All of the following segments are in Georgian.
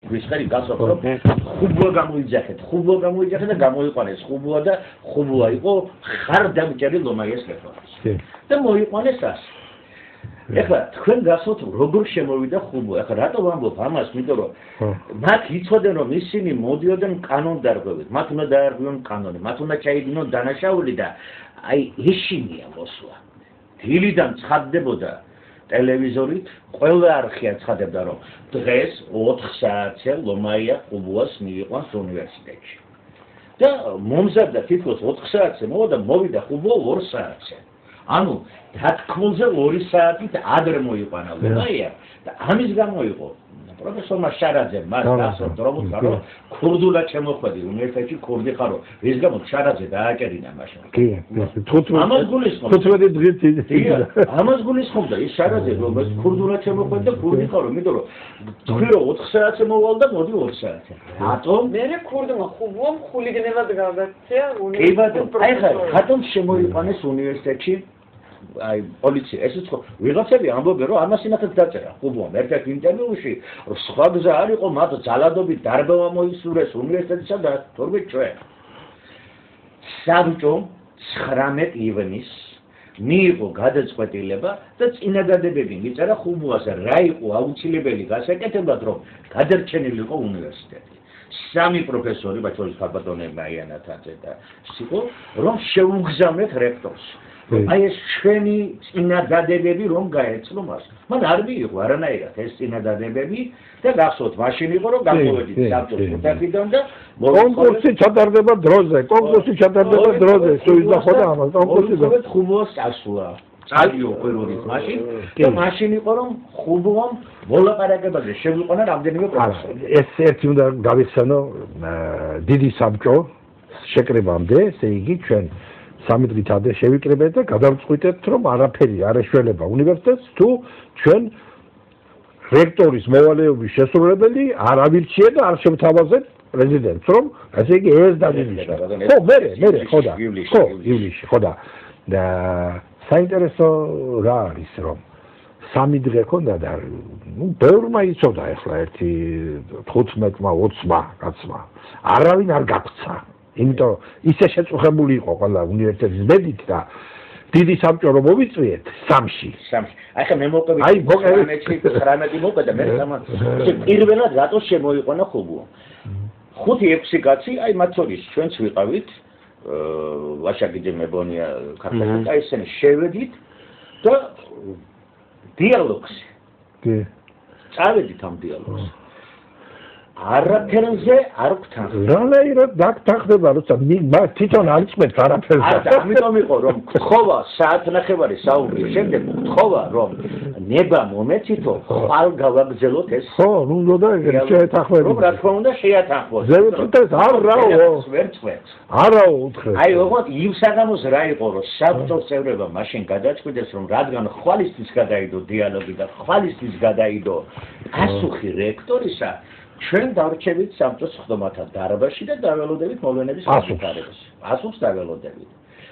გვისხერი გასვათ რომ ხუბვა გამოიძახეთ და გამოიყვანეს ხუბვა და ხუბვა იყო ხარდამჭერი ლომაიას რეფორმას და მოიყვანეს ასე ეხლა თქვენ გასვათ როგორ შემოვიდა ხუბვა ეხლა რატო ვამბობ ამას იმიტომ რომ მათ იცოდნენ რომ ისინი მოდიოდნენ კანონდარღვევით მათ უნდა დაარღვიონ კანონი მათ უნდა ჩაიდინონ დანაშაული და აი ეშინია მოსვლა დილიდან ცხადდებოდა ტელევიზორით ყველა არხი აცხადებდა რომ დღეს 4 საათზე ლომაია ხუბვას მიიყვანს უნივერსიტეტში და მომზადდა თითქოს 4 საათზე მოვიდა ხუბვა 2 საათზე ანუ დათქმულზე 2 საათით ადრე მოიყვანა ლომაია და ამის გამო იყო პროფესორმა შარაძემ მას გასწორდა რომ უთხარო ქურდულად შემოხვედი უნივერსიტეტში ქურდი ხარო ეს გამო შარაძე დააჭერინა მაშინ კი 15 დღით ამას გულისხმობდა ის შარაძე რომ ქურდულად შემოხვედი და ქურდი ხარო იმიტომ რომ თქვენ 4 საათზე მოვალ და მოდი 2 საათზე რატომ მე ქურდმა ხუბვამ ხულიგნებად გავაქცია უნივერსიტეტში აი ხა რატომ შემოიყვანეს უნივერსიტეტში აი პოლიცია ესეც ხო ვიღაცები ამბობენ რომ ამას ინახეთ დაწერა ხუბვამ ერთ-ერთ ინტერვიუში რომ სხვა გზა არ იყო მათ ძალადობით დარბევა მოისურვეს უნივერსიტეტსა და თორმე ჩვენ საბჭომ 19 ივნის მიიღო გადაწყვეტილება და წინადადებები მიწერა ხუბვაზე რა იყო აუცილებელი გასაკეთებლად რომ გადარჩენილიყო უნივერსიტეტი სამი პროფესორი მათ შორის ქალბატონი მაიანათაძე და სიკო რომ შეუგზავნეთ რექტორს აი ეს ჩვენი წინადადებები რომ გაეცნო მას. მან არ მიიღო არანაირად ეს წინადადებები და გახსოვთ მაშინ იყო რომ გამოვედით საბჭოს ოთახიდან და კონკურსი ჩატარდება დროზე. სუიზდა ხო და ამას კონკურსი ხუბვას წასვლა. წაიო პირველით მაშინ და მაშინ იყო რომ ხუბვამ მოლაპარაკებაზე შეგვიყვანა რამდენიმე პროფესორი. ეს ერთი უნდა გავიხსენო დიდი საბჭო შეკრებამდე, ესე იგი ჩვენ 3 დღით ადრე შევიკრიბეთ და გადავწყვიტეთ რომ არაფერი არ ეშველება უნივერსიტეტს თუ ჩვენ რექტორის მოვალეობის შესრულებელი არ ავირჩიეთ და არ შევთავაზეთ პრეზიდენტს რომ ასე იგი ეს დაგინიშნა. ხო მე ხო და ივლისში ხო და საინტერესო რა არის რომ 3 დღე ქონდა და ბევრმა იცოდა ახლა ერთი 15-მა 20-მა კაცმა არავინ არ გაგვცა იმიტომ ისე შეწუხებული იყო ყველა უნივერსიტეტის ბედით და დიდი საბჭო რომ მოვიწვიეთ 3-ში. აი ხა მე მოვყვები 19 მოვყვება მე სამად პირველად რატო შემოიყვანა ხუბვა 5-6 კაცი აი მათ შორის ჩვენც ვიყავით ვაშაკიძე მებონია ქართლაკა ისინი შევედით და დიალოგში კი წავედით ამ დიალოგში არაფერზე არ გთანხმდა. რანაირად დაგთანხმდება, როცა თვითონ არ იწმეთ არაფერზე. არა, ამიტომ იყო რომ გთხოვა საათნახევარი საუბრის შემდეგ გთხოვა რომ ნება მომეცითო, ხვალ გავაგზელოთ ეს. ხო, ნუ უნდა ეგრე შეეთანხმებით. რომ რა თქმა უნდა შეათანხმოს. ზევით არაო. არაო უთხრეთ. აი, ოღონდ იმ საგამოს რა იყო რომ საბჭოს წევრებმა მაშინ გადაწყვიტეს რომ რადგან ხვალისთვის გადაიდო დიალოგი და ხვალისთვის გადაიდო პასუხი რექტორისა ჩვენ დარჩებით საბჭოს ხდომათა დარბაზში და დაველოდებით მოვლენების განვითარებას. პასუხს დაველოდებით.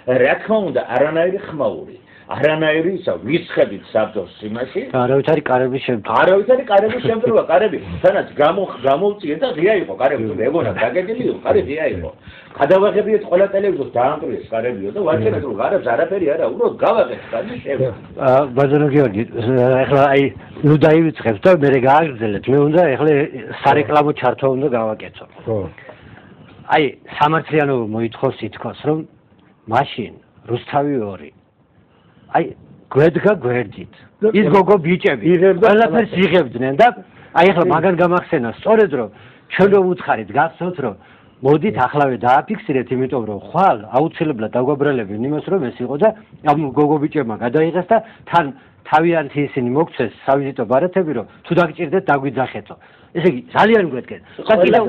რა თქმა უნდა, არანაირი ხმაური, არანაირი ისა ვისხედით საბჭოს იმაში. არავითარი კარების შემთხვევა. არავითარი კარების შემთხვევა, კარები. თანაც გამოვწიეთ და ღია იყო კარები. ეგონა დაგეგმილი იყო, კარი ღია იყო. გადავაღებიეთ ყველა ტელევიზორს დაამკვიდრეს კარებიო და ვაჩერეთ რომ არაფერი არა, უბრალოდ გავაღეთ კარი შევიდა. ბაზარო გიორგი, ახლა აი ნუ დაივიწყებთ და მე გააგრძელეთ. მე უნდა ახლა სარეკლამო ჩართვა უნდა გავაკეთო. ხო. აი სამართლიანობა მოითხოვს ითქოს რომ მაშინ რუსთავი 2 აი გვედგა გვერდით ის გოგო ბიჭები ყველაფერს იღებდნენ და აი ახლა მაგან გამახსენა სწორედ რომ ჩვენ რომ უცხარით გახსოვთ რომ მოდითახლავე დააფიქსირეთ იმიტომ რომ ხვალ აუცილებლად დაგვაბრალებენ იმას რომ ეს იყო და ამ გოგო ბიჭებმა გადაიღეს და თან თავიანთი ისინი მოგცეს სავიზიტო ბარათები რომ თუ დაგჭირდეთ დაგვიძახეთო ესე იგი ძალიან გვედგენ და კიდევ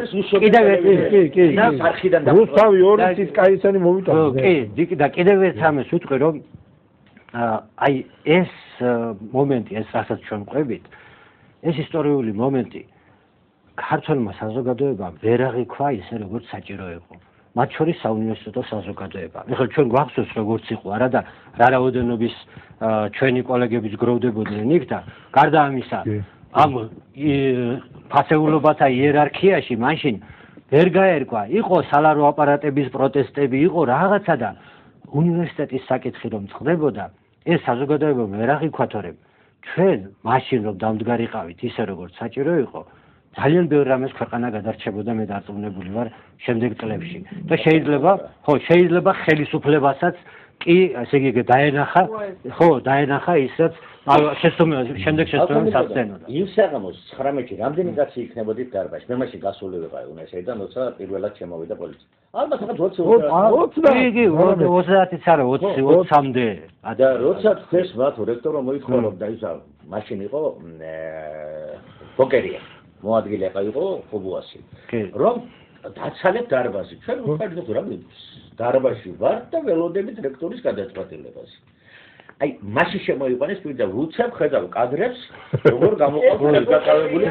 კი არხიდან რუსთავი 2 ის კაისანი მოვიტანე კი და კიდევ ერთ ამას ვიტყვი რომ აი ეს მომენტი ეს რასაც ჩვენ ყვებით ეს ისტორიული მომენტი ქართულმა საზოგადოებამ ვერ აღიქვა ისე როგორც საჭირო იყო მათ შორის საუნივერსიტეტო საზოგადოება. ეხლა ჩვენ გვახსოვს როგორც იყო არა და რა რაოდენობის ჩვენი კოლეგებიც გროვდებოდნენ იქ და გარდა ამისა ამ ფასეულობათა იერარქიაში მაშინ ვერ გაერკვა, იყო სალარო აპარატების პროტესტები, იყო რაღაცა და უნივერსიტეტის საკითხი რომ წყდებოდა, ეს საზოგადოება ვერ აღიქვათორებ. ჩვენ მაშინ რომ დამდგარიყავით ისე როგორც საჭირო იყო, ძალიან ბევრ რამეს ქვეყანა გადარჩებოდა, მე დარწმუნებული ვარ შემდეგ წლებში. და შეიძლება ხელისუფლებასაც კი, ესე იგი დაენახა ისაც შემდეგ შესწავლას საცდენოდა. იმ საღამოს 19-ში რამდენი კაცი იქნებოდით დარბაზში? მე მაშინ გასული ვიყავი უნესეიდან, როცა პირველად შემოვიდა პოლიცია. ალბათ ახლა 30-იც არა 20-მდე. და როცა დღეს მათ რექტორო მოითხოვდა ისა, მაშინ იყო ბოკერია. მოადგილე იყო ხუბუასი. რომ დაცალეთ დარბაზი. ჩვენ ვფიქრობთ რომ დარბაზში ვართ და ველოდებით რექტორის გადაწყვეტილებას. აი, მაშინ შემოიყვანეს პირდა ვუცებ ხედავ კადრებს, როგორ გამოყავთ გაკავებული.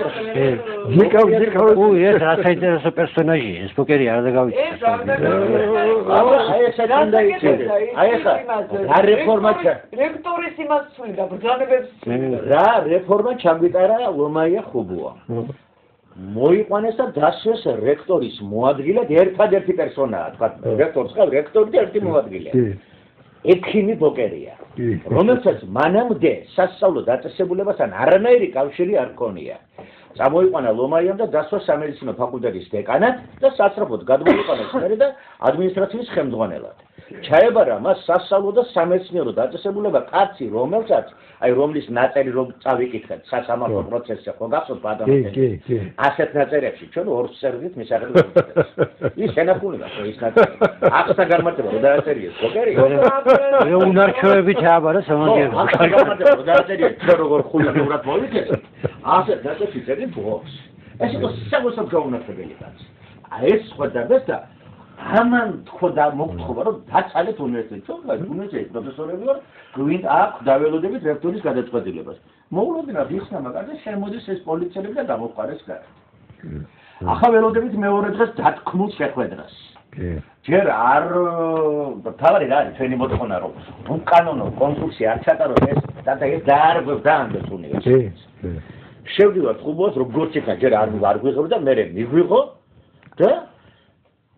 ეს რა საინტერესო პერსონაჟია, ეს ბოკერი არ დაგავიწყდეს. აი ეს უნდა იცოდე. აი ხა, რა რეფორმა რექტორის იმას ცვლიდა ბრძანებებს. რა რეფორმა ჩაგვიტარა ლომაია ხუბუა. მოიყვანეს და დასვეს რექტორის მოადგილედ ერთადერთი პერსონაა, თქვა რექტორს ხარ, რექტორი და ერთი მოადგილე. ექიმი ბოკერია, რომელსაც მანამდე სასწავლო დაწესებულებასთან არანაირი კავშირი არ ჰქონია. წამოიყვანა ლომაიამ და დასვა სამედიცინო ფაკულტეტის დეკანად და სასწრაფოდ გადმოიყვანეს მერე და ადმინისტრაციის ხელმძღვანელად. ჩაებარა მას სასწავლო და სამეცნიერო დაწესებულება კაცი, რომელსაც აი რომლის ნაწერი რომ წავიკითხეთ სასამართლო პროცესზე ხო გახსოვთ ბადამეთელი. ასეთ ნაწერებში ჩვენ ორ სერვით მისაღებთ. ის შენახულია ხო ის ნაწერი. ახსნა გამარტება რომ დააწერიეს ბოკერი. უნარჩვევები ჩააბარა სამაგიერო. ახსნა გამარტება რომ დააწერიეს ჩვენ როგორ ხულიანურად მოვიქეთ. ასეთ ნაწერში წერენ ბლოგს. ეს იყო საკუთარ გაუნათებელი კაცი. ეს ხვდებს და ამან თქო და მოგთხოვა რომ დაწალეთ უნივერსიტეტში. ჩვენ უნივერსიტეტის პროფესორები ვარ, გვინდა აქვს დაველოდებით რექტორის გადაწყვეტილებას. მოულოდნელად ხიხსნა მაგაზე შემოდის ეს პოლიციელები და გამოყარეს გარეთ. ახლა ველოდებით მეორე დღეს დათქმულ შეხვედრას. ჯერ არ თავარი რა არის ჩვენი მოთხოვნა რომ უკანონო კონსულსი არ ჩატაროს ეს და ეს დაარღვევ დაანდეს უნივერსიტეტს. შევდივართ ხუბოს როგორც იქნა ჯერ არ გვიღო და მე მიგვიღო და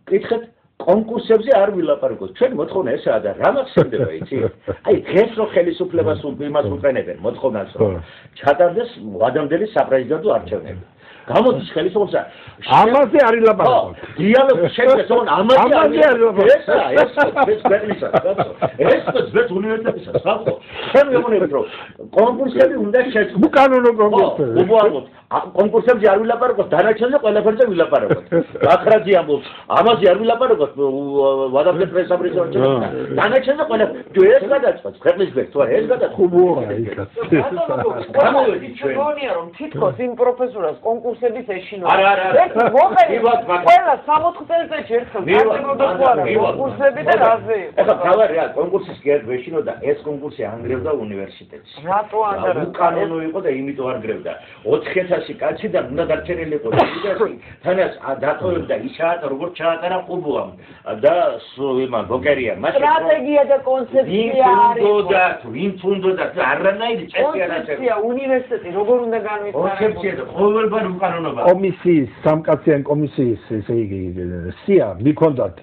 კითხეთ კონკურსებზე არ ვილაპარაკოთ. ჩვენ მოთხოვნა ესაა და რა მახსენდება იცი? აი დღეს რო ხელისუფლებას იმას უყენებენ მოთხოვნას რომ ჩატარდეს ადამიანის საპრეზიდენტო არჩევნები. გამოდის ხელისუფლება ამაზე არ ილაპარაკოთ. დიალოგი შეგვეცო ამაზე არ ილაპარაკოთ. ეს ბედნისა. ეს ბედ უნივერსიტეტისა. ხო? ჩვენ ვიმონებით რომ კონკურსები უნდა შეწყდეს. უკანონო კონკურსები. უბრალოდ კონკურსებზე არ ვილაპარაკოთ, დანარჩენზე ყველაფერზე ვილაპარაკოთ. აკრაძი ამბობს, ამაზე არ ვილაპარაკოთ, ვადამდე პრესაპრეზიდენტო არჩევნები. დანარჩენზე ყველაფერზე. თუ ეს გადაწყვეტს ქვეყნის ბერთ, თუ არა ეს გადაწყვეტს. ხუბოა იქაც. გამოვედით ჩვენ. გონია რომ თითქოს იმ პროფესორას კონკურსების ეშინოდა. არა. ყველა 60 წელიწადში ერთხელ დადებოდა თუ არა კონკურსები და რაზე იყო. ეხლა თავარი რა კონკურსის გერდ ეშინოდა, ეს კონკურსი ანგრევდა უნივერსიტეტს. რატო ანგრევდა? უკანონო იყო და იმიტომ არგრევდა. 4000 კაციდან უნდა დარჩენილიყო ინდუსტრიაში. თანაც დატოვებდა ისაა როგორც ჩაატარა ხუბუამ და იმან ბოკერიამ. სტრატეგია და კონცეფცია არის. ვინ თუნდოდა არანაირი წესი არ არის. კონცეფცია უნივერსიტეტი როგორ უნდა განვითარდეს? კონცეფცია და ყოველგვარ უკანონობა. კომისიის სამკაციან კომისიის ესე იგი სია მიქონდათ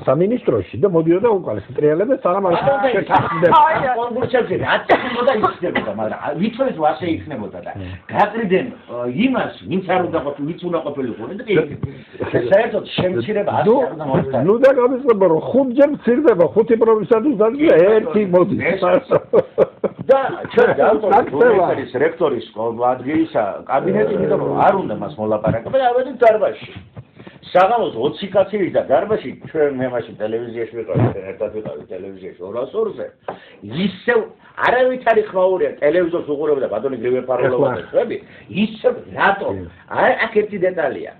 სამინისტროში და მოდიოდა უკან სტრიალებდა სანამ არ შეთანხმდება. კონკურსებზე რაც იქნებოდა იქნებოდა, მაგრამ ვითხოვეთ რომ ასე იქნებოდა და გაყრიდნენ იმას, ვინც არ უნდა ყოფილიყო, ვინც უნდა ყოფილიყო და საერთოდ შემცირება ასე არ უნდა მოხდეს. ნუ და გამიცხება რომ ხუთჯერ მცირდება, 5 პროფესორის დაძლევა ერთი მოდის. და ჩვენ დავწოვეთ რექტორის ადგილისა კაბინეტი, იმიტომ რომ არ უნდა მას მოლაპარაკება და ავედით დარბაზში. საღამოს 20 კაცი ვიდა დარბაზში, ჩვენ მე მაშინ ტელევიზიაში ვიყავი, ერთად ვიყავი ტელევიზიაში 200-ზე. ისევ არავით არ იხმაურია ტელევიზორს უყურებდა ბატონი გრიგოლ პაროლოვა და შვები, ისევ რატო? აი აქ ერთი დეტალია.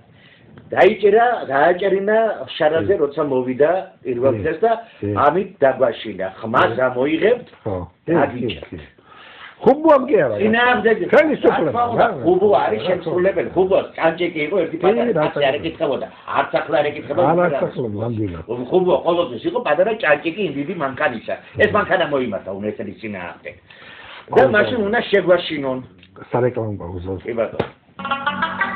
დააჭერინა შარაზე როცა მოვიდა პირველ დღეს და ამით დაგვაშინა. ხმას ამოიღებთ, დაგიჭერთ. ხუბუამ კი არა. წინააღმდეგი. ხელისუფლება. ხუბუ არის შემსრულებელი. ხუბუას ჭანჭეკი იყო ერთი პატარა. არ ეკითხებოდა. არც ახლა არ ეკითხებოდა. არ აკითხებოდა ნამდვილად. ხუბუ ყოველთვის იყო პატარა ჭანჭეკი იმდივი მანქანისა. ეს მანქანა მოიმართა უნივერსიტეტის წინააღმდეგ. და მაშინ უნდა შეგვაშინონ. სარეკლამო პაუზა. კი ბატონო.